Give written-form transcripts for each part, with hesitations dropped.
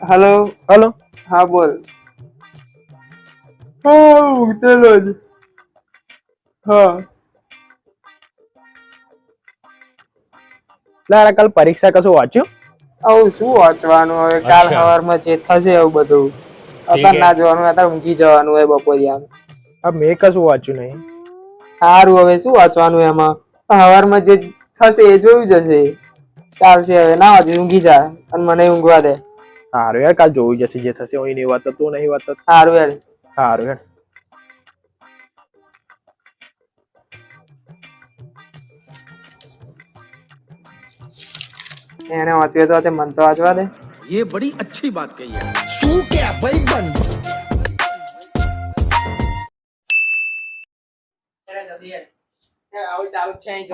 Hello hello. હા બોલ. હા ઉતરેલો જ. હા લા કાલ પરીક્ષા કશું વાંચ્યું? આવું શું વાંચવાનું હવે, કાલ સવારમાં જે થશે એવું બધું. અત્યારે ના જવાનું, અત્યારે ઊંઘી જવાનું હોય બપોરિયા. હવે મેં કશું વાંચ્યું નહીં. સારું હવે શું વાંચવાનું એમાં, સવારમાં જે થશે એ જોયું જશે. ચાલશે હવે ના વાંચી ઊંઘી જા અને મને ઊંઘવા દે. સારું યાર, કાલ જોવું જશે જે થશે. હું નહીં વાંચતો, તું નહીં વાંચતો. સારું યાર. સારું યાર. એને વાંચવે તો વાંચે, મન તો વાંચવા દે. ये बड़ी अच्छी बात कही है. શું કે ભાઈ બંધ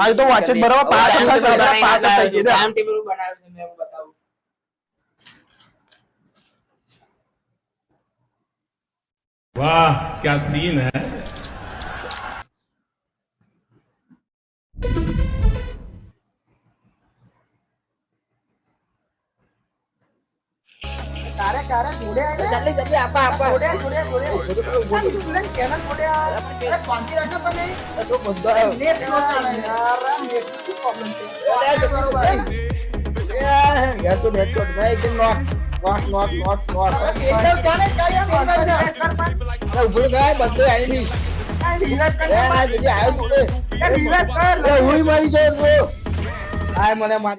હાલ તો વાંચે જ બરાબર. પાસ થઈ ગઈ. ટાઈમ ટેબલ બનાવ્યું છે મેં, બતાવું. वाह क्या सीन है. જલ્દી આપા જોડે કેના જોડે શાંતિ રાખો તમે તો બધા નેટ નો ચાલે યાર, નેટ શું પ્રોબ્લેમ છે યાર તો નેટ શોટ ભાઈ એકદમ નોટ એકદમ ચાલે ચાલે ઉભો ગાય બધો આવી ની આ જલ્દી આવ્યો જોડે રિલેક્સ કર હુઈ મારી જો આ મને માર.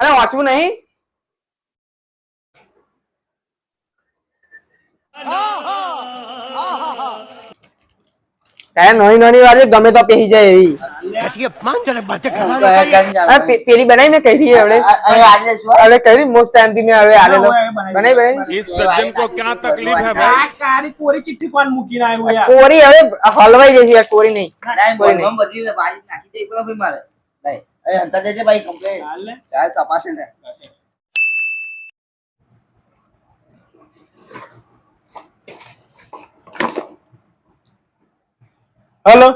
અરે વાંચવું નહીં. નોની વાત ગમે તો પેહી જાય એવી પેલી બનાવી મેં કહી હવે કહી મોસ્ટ ટાઈમ થી મેં હવે આલેલો બનાવી इस सज्जन को क्या तकलीफ है भाई. કારી કોરી ચિઠ્ઠી કોણ મૂકીને આવ્યો યાર? કોરી હવે હલવાઈ જશે યાર, કોરી નહીં. બધી બારી નાખી દે એકલો ભાઈ મારે નહીં એ અંતર દેજે ભાઈ કમ્પ્લેન ચાલ તપાસે ને. હેલો.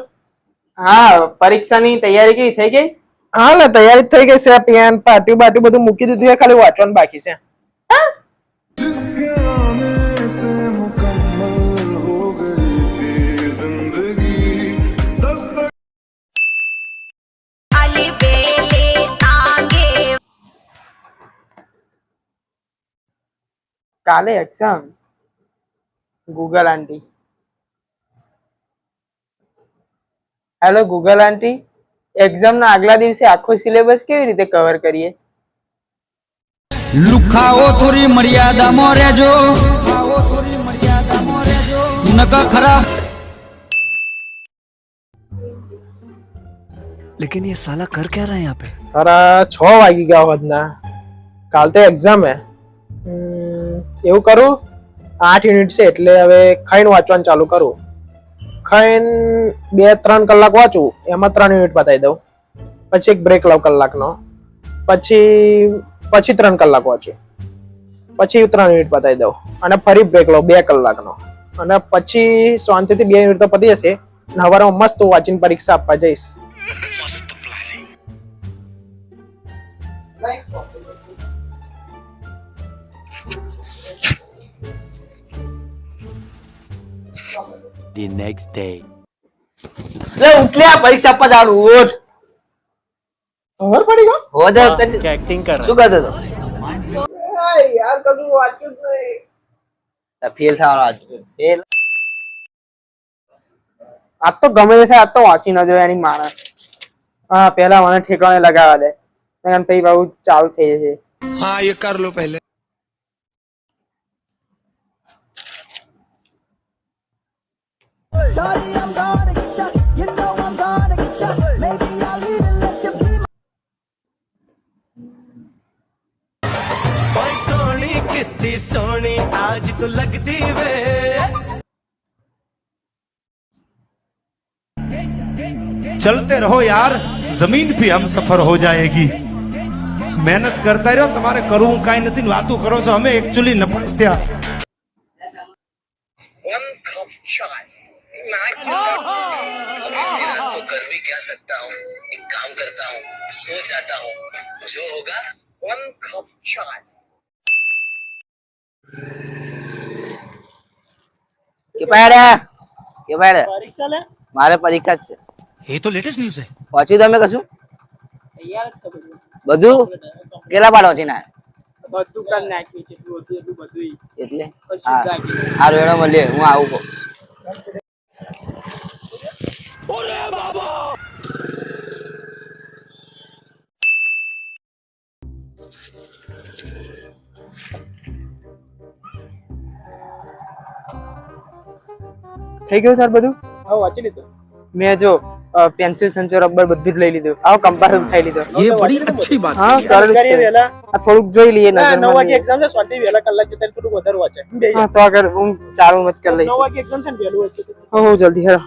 હા પરીક્ષાની તૈયારી કેવી થઈ ગઈ? હા લે તૈયારી થઈ ગઈ છે. પેન પાટી બાટી બધું મૂકી દીધું છે, ખાલી વાંચવાનું બાકી છે. કાલે એક્ઝામ. ગૂગલ આંટી. હેલો ગૂગલ આંટી, એક્ઝામ ના આગલા દિવસે આખો સિલેબસ કેવી રીતે કવર કરીએ? લુખાઓ થોડી મર્યાદામાં રહેજો, નકા ખરાબ. लेकिन ये साला कर क्या रहा है यहाँ पे? અરે 6 વાગી ગયા હોદના. કાલ તો એક્ઝામ હે. એવું કરું 8 યુનિટ છે એટલે હવે ખાઈને વાંચવાનું ચાલુ કરું. ખાઈને 2-3 કલાક વાંચું, એમાં 3 યુનિટ પતાવી દઉં. પછી એક બ્રેક લઉં કલાકનો, પછી 3 કલાક વાંચું, પછી 3 યુનિટ પતાવી દઉં અને ફરી બ્રેક લઉં 2 કલાકનો અને પછી શાંતિથી 2 યુનિટ તો પતી જશે અને સવારમાં મસ્ત વાંચીને પરીક્ષા આપવા જઈશ. The next day. લે ઉઠ લે પરીક્ષા આપવા જવાનું ઉઠ. ખબર પડી ગયો? હોદે એક્ટિંગ કર. શું કરતો તો? યાર કશું વાંચ્યું જ નહીં. ફેલ થવાનો આજ ફેલ. આજ તો ગમે તે થાય, આજ તો વાંચી ન જોઈએ એની માણસ. હા પેલા મને ઠેકાણે લગાવવા દે, પછી બાબુ ચાલુ થઈ જશે. हाँ ये कर लो पहले. सोनी कितनी सोनी आज तो लगती वे. चलते रहो यार, जमीन भी हम सफर हो जाएगी. મહેનત કરતા રહ્યો, તમારે કરવું કાંઈ નથી, વાતો કરો છો. અમે એકચ્યુઅલી નપાસ થયા. One cup chai. Imagine that. क्या सकता हूँ, एक काम करता हूँ, सो जाता हूँ, जो होगा one cup chai. પરીક્ષા લે મારે પરીક્ષા જ છે ये तो लेटेस्ट न्यूज है વાંચ્યું તમે કશું તૈયાર જ છે બધું કેટલા પાડ વાંચીને આયા બધું કાલ નાખ્યું છે એટલું બધું એટલે આ રેડો મળીએ હું આવું કહું થઈ ગયું તાર બધું હા વાંચી લીધું મેં જો પેન્સિલ સંચો રબર બધું જ લઈ લીધું આવો કંપાસ ઉઠાઈ લીધો ये બડી अच्छी बात હા કરેલું જ છે વેલા આ થોડુંક જોઈ લઈએ નજર 9 વાગે એક્ઝામ છે શાંતિ વેલા કલાક જતા થોડું વધારે વાંચે હા તો અગર હું ચાલુ મત કરી 9 લઈશ વાગે એક્ઝામ છે ને વહેલું વાંચે હું જલ્દી હેડો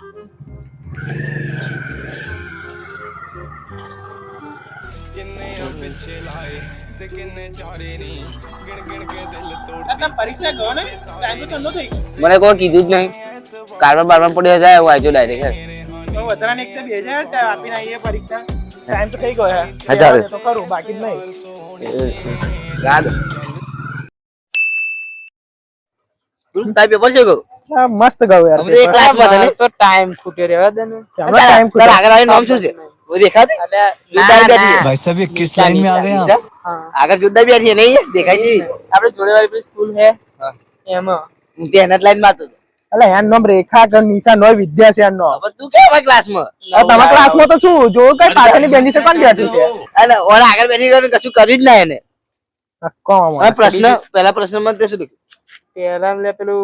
પરીક્ષા ગયો ને ટાઈમ તો ન થઈ મને કોઈ કીધું જ નહીં કાર્બન બાર્બન પડ્યો જાય હું વાંચ્યો ડાયરેક્ટ ગયો વધારાની 102,000 આપીને આવીએ પરીક્ષા ટાઈમ તો થઈ ગયો હે હજાર. તો કરું બાકી જ નહીં યાદ તાર પેપર છે ગયો હા મસ્ત ગયો યાર અમે તો એક ક્લાસમાં હતા ને તો ટાઈમ ખૂટ્યો રહેવા દે ને તારા ટાઈમ ખૂટ્યો આગળ વાળી નામ શું છે वो देखा थे जुद्दा बैठी है भाई साहब ये किस लाइन में आ गए आप अगर जुद्दा बैठी है नहीं है देखा जी આપણે જોડે વાળી સ્કૂલ હે એમાં ધ્યાન લાઈન માં હતો એટલે એન નામ રેખા કે નિશા નોય વિદ્યા છે એન નો હવે તું કેવા ક્લાસ માં તમારા ક્લાસમાં તો છું જો કઈ પાછળની બેન્ચી છે કોણ બેઠું છે અને ઓલા આગળ બેઠી ગયો કશું કર્યું જ ના એને કોમ હવે પ્રશ્ન પહેલા પ્રશ્ન માં તે શું લખ્યું પહેલા લે પેલું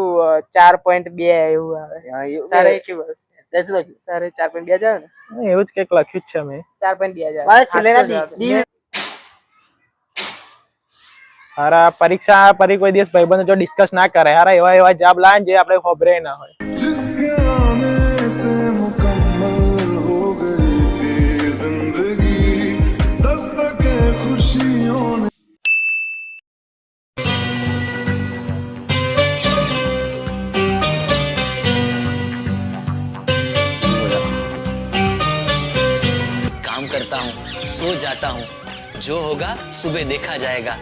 4.2 એવું આવે તારે કેવું તે શું લખ્યું તારે 4.2 જ આવે ને એવું જ કઈક લખ્યું જ છે મેં 4.2 જ આવે મારે છેલ્લે ના દી હારા પરીક્ષા પરી કોઈ દિવસ ભાઈબંધો જો ડિસ્કસ ના કરે હારા એવા એવા જવાબ લાવે જે આપણે ખબરે ના હોય काम करता हूँ, सो जाता हूँ, जो होगा सुबह देखा जाएगा.